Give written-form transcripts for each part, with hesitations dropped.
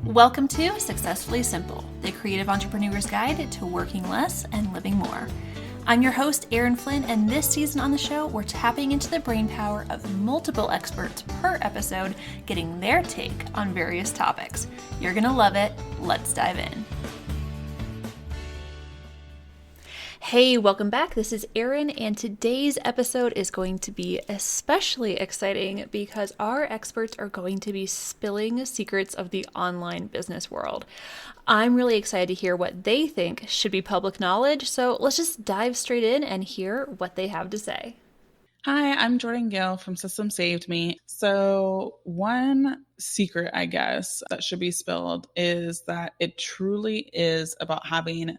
Welcome to Successfully Simple, the creative entrepreneur's guide to working less and living more. I'm your host, Erin Flynn, and this season on the show, we're tapping into the brainpower of multiple experts per episode, getting their take on various topics. You're going to love it. Let's dive in. Hey, welcome back. This is Erin, and today's episode is going to be especially exciting because our experts are going to be spilling secrets of the online business world. I'm really excited to hear what they think should be public knowledge, so let's just dive straight in and hear what they have to say. Hi, I'm Gale from System Saved Me. So one secret, I guess, that should be spilled is that it truly is about having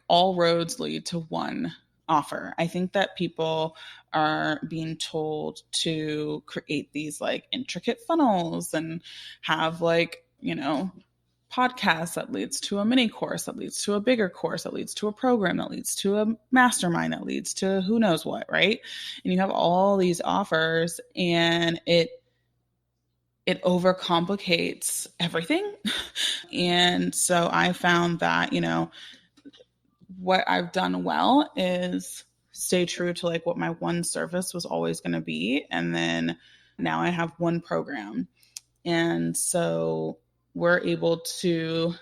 all roads lead to one offer. I think that people are being told to create these intricate funnels and have podcasts that leads to a mini course, that leads to a bigger course, that leads to a program, that leads to a mastermind, that leads to who knows what, right? And you have all these offers and it overcomplicates everything. And so I found that, what I've done well is stay true to what my one service was always going to be. And then now I have one program. And so we're able to,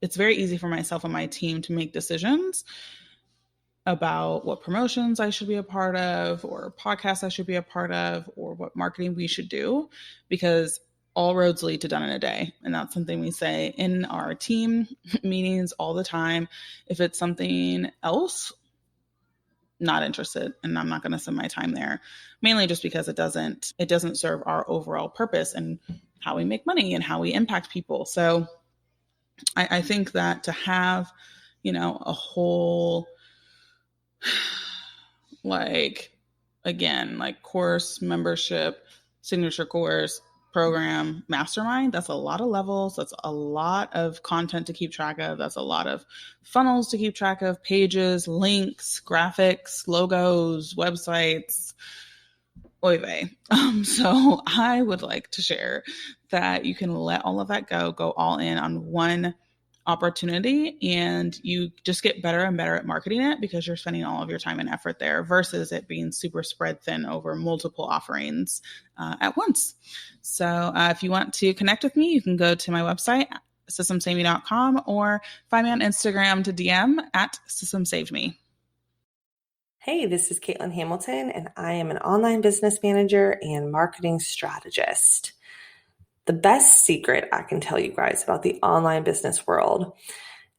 it's very easy for myself and my team to make decisions about what promotions I should be a part of, or podcasts I should be a part of, or what marketing we should do, because all roads lead to done in a day. And that's something we say in our team meetings all the time. If it's something else, not interested, and I'm not going to spend my time there, mainly just because it doesn't serve our overall purpose and how we make money and how we impact people. So I think that to have, a whole, course, membership, signature course, program, mastermind, that's a lot of levels. That's a lot of content to keep track of. That's a lot of funnels to keep track of, pages, links, graphics, logos, websites, oy vey. So I would like to share that you can let all of that go all in on one opportunity, and you just get better and better at marketing it because you're spending all of your time and effort there versus it being super spread thin over multiple offerings at once. So if you want to connect with me, you can go to my website, systemsaveme.com, or find me on Instagram to DM at systemsavedme. Hey, this is Caitlin Hamilton, and I am an online business manager and marketing strategist. The best secret I can tell you guys about the online business world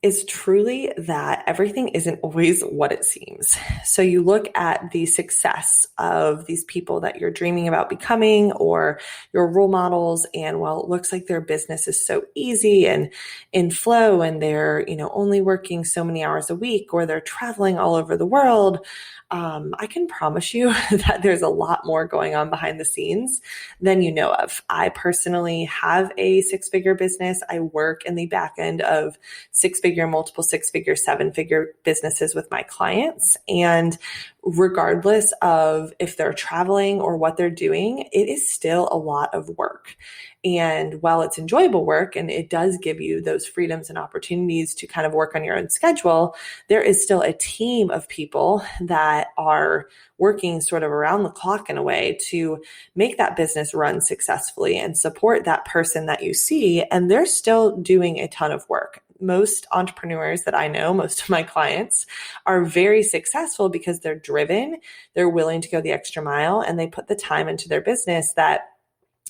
is truly that everything isn't always what it seems. So you look at the success of these people that you're dreaming about becoming or your role models, and while it looks like their business is so easy and in flow and they're, only working so many hours a week or they're traveling all over the world, I can promise you that there's a lot more going on behind the scenes than you know of. I personally have a 6-figure business. I work in the back end of 6-figure, multiple 6-figure, 7-figure businesses with my clients. And regardless of if they're traveling or what they're doing, it is still a lot of work. And while it's enjoyable work and it does give you those freedoms and opportunities to kind of work on your own schedule, there is still a team of people that are working sort of around the clock in a way to make that business run successfully and support that person that you see. And they're still doing a ton of work. Most entrepreneurs that I know, most of my clients, are very successful because they're driven, they're willing to go the extra mile, and they put the time into their business that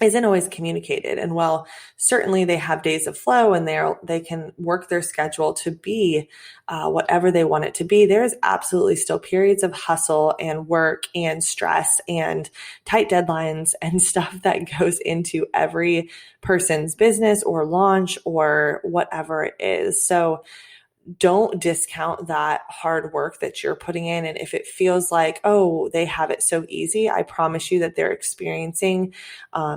isn't always communicated. And while certainly they have days of flow and they can work their schedule to be whatever they want it to be, there is absolutely still periods of hustle and work and stress and tight deadlines and stuff that goes into every person's business or launch or whatever it is. So don't discount that hard work that you're putting in. And if it feels like, oh, they have it so easy, I promise you that they're experiencing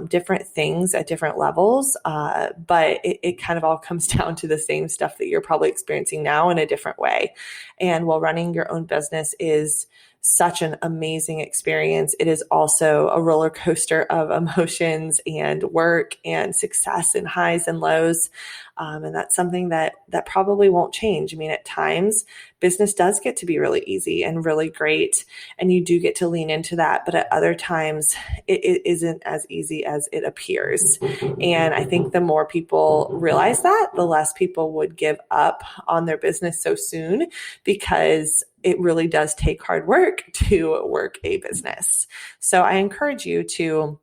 different things at different levels. But it kind of all comes down to the same stuff that you're probably experiencing now in a different way. And while running your own business is such an amazing experience. It is also a roller coaster of emotions and work and success and highs and lows. And that's something that probably won't change. I mean, at times business does get to be really easy and really great, and you do get to lean into that. But at other times it isn't as easy as it appears. And I think the more people realize that, the less people would give up on their business so soon, because it really does take hard work to work a business. So I encourage you to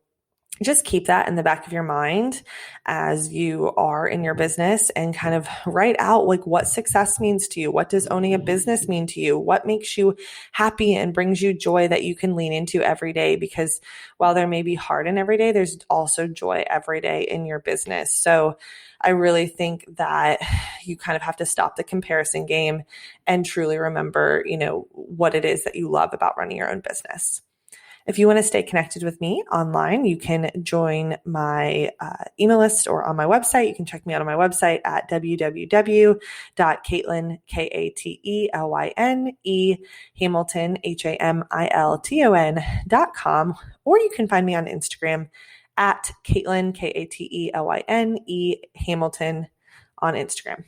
just keep that in the back of your mind as you are in your business, and kind of write out like what success means to you. What does owning a business mean to you? What makes you happy and brings you joy that you can lean into every day? Because while there may be hard in every day, there's also joy every day in your business. So I really think that you kind of have to stop the comparison game and truly remember, what it is that you love about running your own business. If you want to stay connected with me online, you can join my email list or on my website. You can check me out on my website at www.Caitlin, K-A-T-E-L-Y-N-E, Hamilton, Hamilton.com, or you can find me on Instagram at Caitlin, K-A-T-E-L-Y-N-E, Hamilton on Instagram.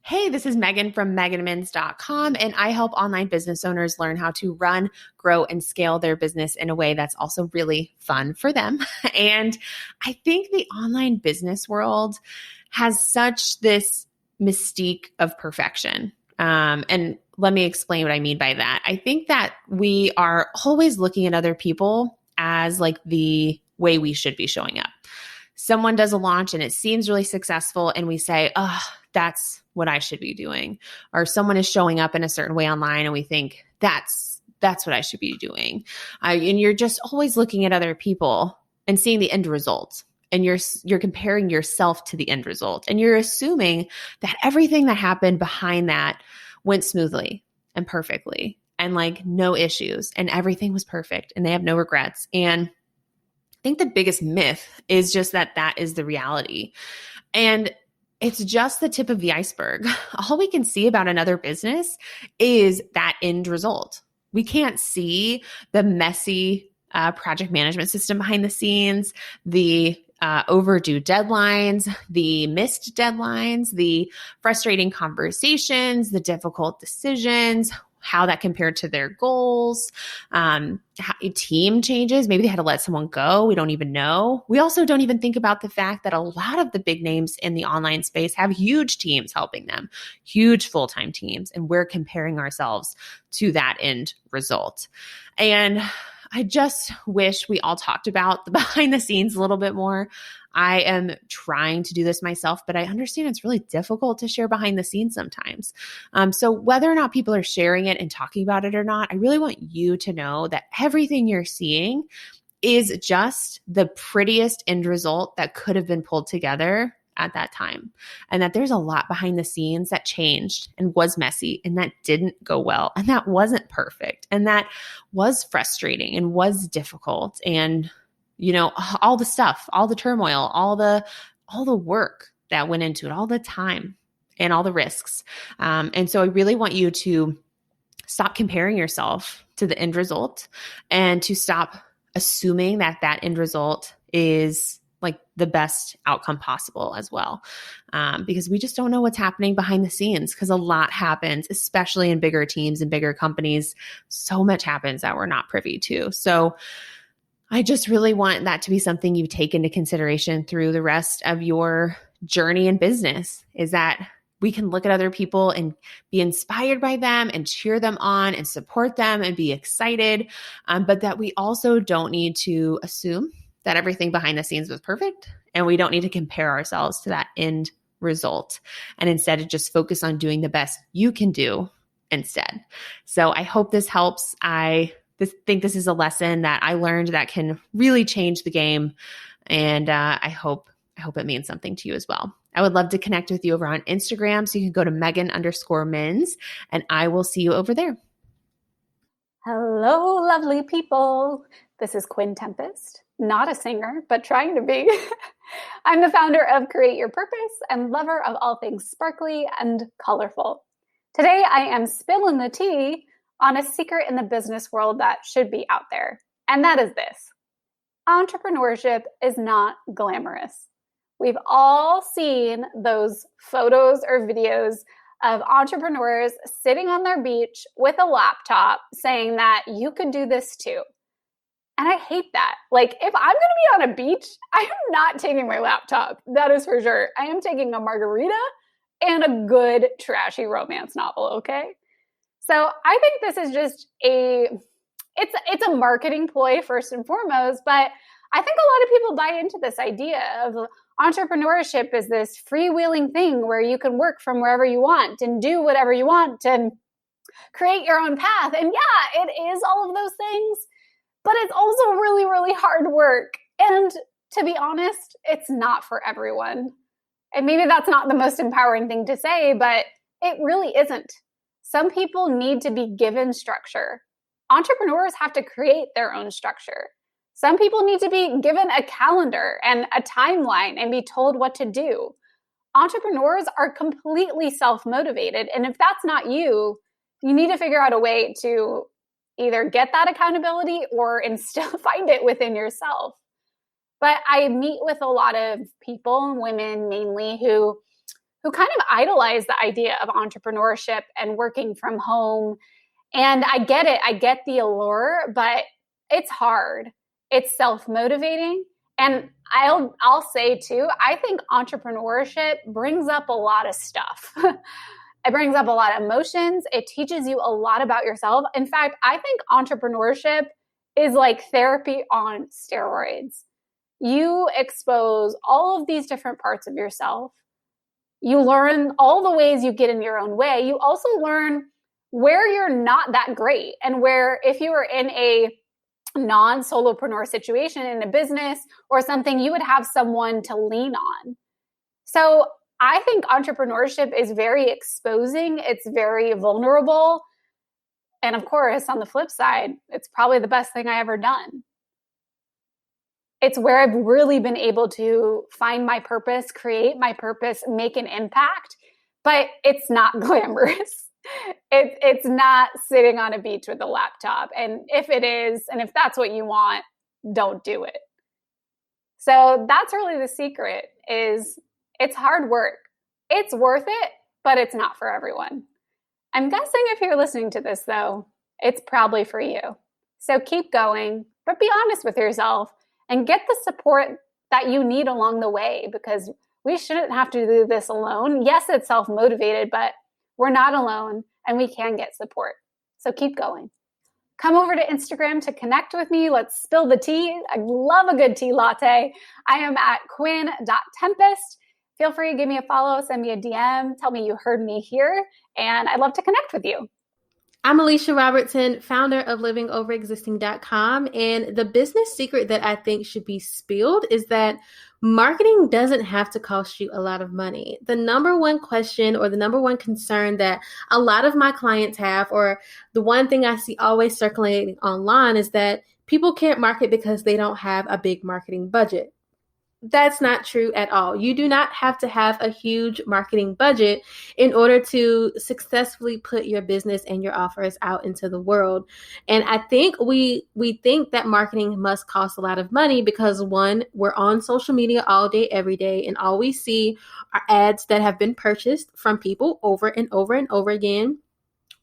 Hey, this is Megan from meganmins.com, and I help online business owners learn how to run, grow, and scale their business in a way that's also really fun for them. And I think the online business world has such this mystique of perfection. And let me explain what I mean by that. I think that we are always looking at other people as like the way we should be showing up. Someone does a launch and it seems really successful, and we say, oh, that's what I should be doing. Or someone is showing up in a certain way online and we think that's what I should be doing. And you're just always looking at other people and seeing the end result. And you're comparing yourself to the end result. And you're assuming that everything that happened behind that went smoothly and perfectly and like no issues, and everything was perfect and they have no regrets. And I think the biggest myth is just that is the reality. And it's just the tip of the iceberg. All we can see about another business is that end result. We can't see the messy project management system behind the scenes, the overdue deadlines, the missed deadlines, the frustrating conversations, the difficult decisions, how that compared to their goals, team changes. Maybe they had to let someone go. We don't even know. We also don't even think about the fact that a lot of the big names in the online space have huge teams helping them, huge full-time teams, and we're comparing ourselves to that end result. And I just wish we all talked about the behind the scenes a little bit more. I am trying to do this myself, but I understand it's really difficult to share behind the scenes sometimes. So whether or not people are sharing it and talking about it or not, I really want you to know that everything you're seeing is just the prettiest end result that could have been pulled together at that time. And that there's a lot behind the scenes that changed and was messy and that didn't go well and that wasn't perfect and that was frustrating and was difficult, and all the stuff, all the turmoil, all the work that went into it, all the time and all the risks. And so I really want you to stop comparing yourself to the end result and to stop assuming that end result is like the best outcome possible as well. Because we just don't know what's happening behind the scenes, because a lot happens, especially in bigger teams and bigger companies. So much happens that we're not privy to. So I just really want that to be something you take into consideration through the rest of your journey in business, is that we can look at other people and be inspired by them and cheer them on and support them and be excited. But that we also don't need to assume that everything behind the scenes was perfect, and we don't need to compare ourselves to that end result, and instead just focus on doing the best you can do instead. So I hope this helps. I think this is a lesson that I learned that can really change the game, and I hope it means something to you as well. I would love to connect with you over on Instagram, so you can go to Megan_Mins, and I will see you over there. Hello, lovely people. This is Quinn Tempest, not a singer, but trying to be. I'm the founder of Create Your Purpose and lover of all things sparkly and colorful. Today, I am spilling the tea on a secret in the business world that should be out there. And that is this: entrepreneurship is not glamorous. We've all seen those photos or videos of entrepreneurs sitting on their beach with a laptop saying that you could do this too. And I hate that. Like, if I'm going to be on a beach, I am not taking my laptop. That is for sure. I am taking a margarita and a good trashy romance novel, okay? So I think this is just it's a marketing ploy first and foremost, but I think a lot of people buy into this idea of entrepreneurship is this freewheeling thing where you can work from wherever you want and do whatever you want and create your own path. And yeah, it is all of those things, but it's also really, really hard work. And to be honest, it's not for everyone. And maybe that's not the most empowering thing to say, but it really isn't. Some people need to be given structure. Entrepreneurs have to create their own structure. Some people need to be given a calendar and a timeline and be told what to do. Entrepreneurs are completely self-motivated. And if that's not you, you need to figure out a way to either get that accountability or find it within yourself. But I meet with a lot of people, women mainly, who kind of idolize the idea of entrepreneurship and working from home. And I get it. I get the allure, but it's hard. It's self-motivating. And I'll say too, I think entrepreneurship brings up a lot of stuff. It brings up a lot of emotions. It teaches you a lot about yourself. In fact, I think entrepreneurship is like therapy on steroids. You expose all of these different parts of yourself. You learn all the ways you get in your own way. You also learn where you're not that great and where, if you were in a non-solopreneur situation in a business or something, you would have someone to lean on. So I think entrepreneurship is very exposing. It's very vulnerable. And of course, on the flip side, it's probably the best thing I ever done. It's where I've really been able to find my purpose, create my purpose, make an impact, but it's not glamorous. It's not sitting on a beach with a laptop. And if it is, and if that's what you want, don't do it. So that's really the secret is it's hard work. It's worth it, but it's not for everyone. I'm guessing if you're listening to this though, it's probably for you. So keep going, but be honest with yourself and get the support that you need along the way, because we shouldn't have to do this alone. Yes, it's self-motivated, but we're not alone and we can get support. So keep going. Come over to Instagram to connect with me. Let's spill the tea. I love a good tea latte. I am at quinn.tempest. Feel free to give me a follow, send me a DM, tell me you heard me here, and I'd love to connect with you. I'm Alicia Robertson, founder of livingoverexisting.com, and the business secret that I think should be spilled is that marketing doesn't have to cost you a lot of money. The number one question or the number one concern that a lot of my clients have, or the one thing I see always circulating online, is that people can't market because they don't have a big marketing budget. That's not true at all. You do not have to have a huge marketing budget in order to successfully put your business and your offers out into the world. And I think we think that marketing must cost a lot of money because, one, we're on social media all day, every day, and all we see are ads that have been purchased from people over and over and over again.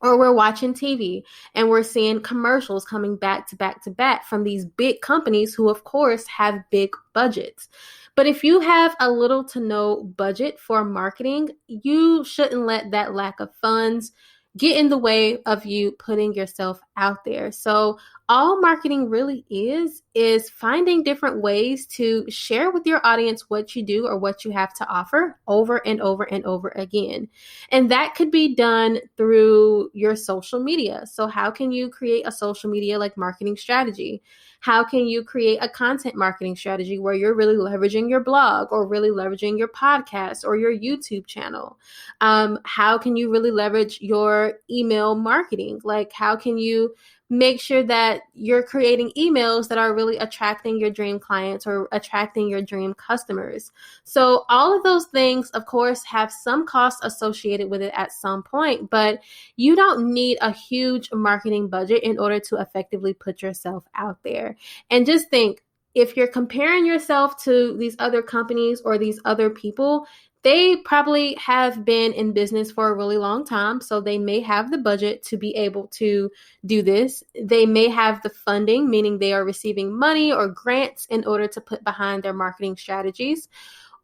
Or we're watching TV and we're seeing commercials coming back to back to back from these big companies who, of course, have big budgets. But if you have a little to no budget for marketing, you shouldn't let that lack of funds get in the way of you putting yourself out there. So all marketing really is finding different ways to share with your audience what you do or what you have to offer over and over and over again. And that could be done through your social media. So how can you create a social media like marketing strategy? How can you create a content marketing strategy where you're really leveraging your blog or really leveraging your podcast or your YouTube channel? How can you really leverage your email marketing? Like, how can you make sure that you're creating emails that are really attracting your dream clients or attracting your dream customers. So all of those things, of course, have some costs associated with it at some point, but you don't need a huge marketing budget in order to effectively put yourself out there. And just think, if you're comparing yourself to these other companies or these other people, they probably have been in business for a really long time, so they may have the budget to be able to do this. They may have the funding, meaning they are receiving money or grants in order to put behind their marketing strategies.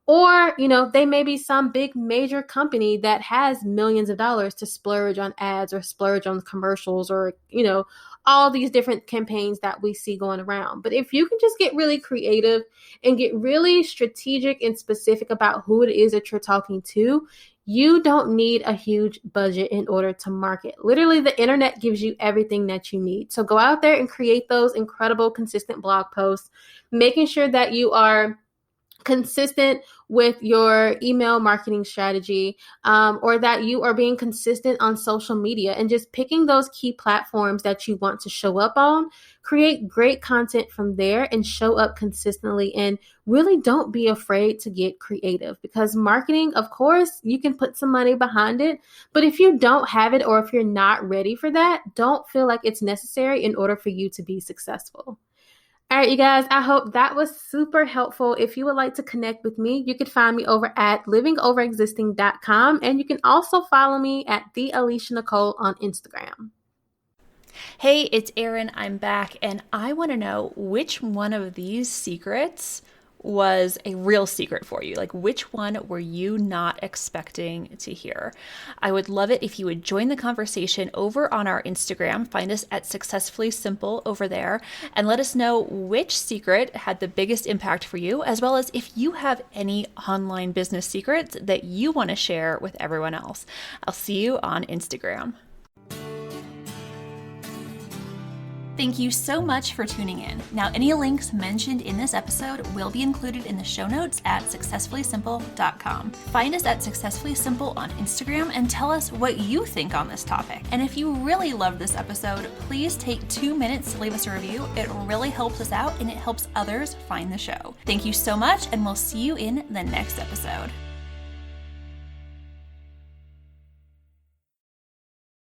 Or, they may be some big major company that has millions of dollars to splurge on ads or splurge on commercials or, all these different campaigns that we see going around. But if you can just get really creative and get really strategic and specific about who it is that you're talking to, you don't need a huge budget in order to market. Literally, the internet gives you everything that you need. So go out there and create those incredible, consistent blog posts, making sure that you are consistent with your email marketing strategy, or that you are being consistent on social media and just picking those key platforms that you want to show up on. Create great content from there and show up consistently, and really don't be afraid to get creative, because marketing, of course, you can put some money behind it, but if you don't have it or if you're not ready for that, don't feel like it's necessary in order for you to be successful. All right, you guys, I hope that was super helpful. If you would like to connect with me, you can find me over at livingoverexisting.com, and you can also follow me at the Alicia Nicole on Instagram. Hey, it's Erin. I'm back, and I want to know which one of these secrets was a real secret for you. Like, which one were you not expecting to hear? I would love it if you would join the conversation over on our Instagram. Find us at Successfully Simple over there, and let us know which secret had the biggest impact for you, as well as if you have any online business secrets that you want to share with everyone else. I'll see you on Instagram. Thank you so much for tuning in. Now, any links mentioned in this episode will be included in the show notes at successfullysimple.com. Find us at Successfully Simple on Instagram and tell us what you think on this topic. And if you really loved this episode, please take 2 minutes to leave us a review. It really helps us out and it helps others find the show. Thank you so much, and we'll see you in the next episode.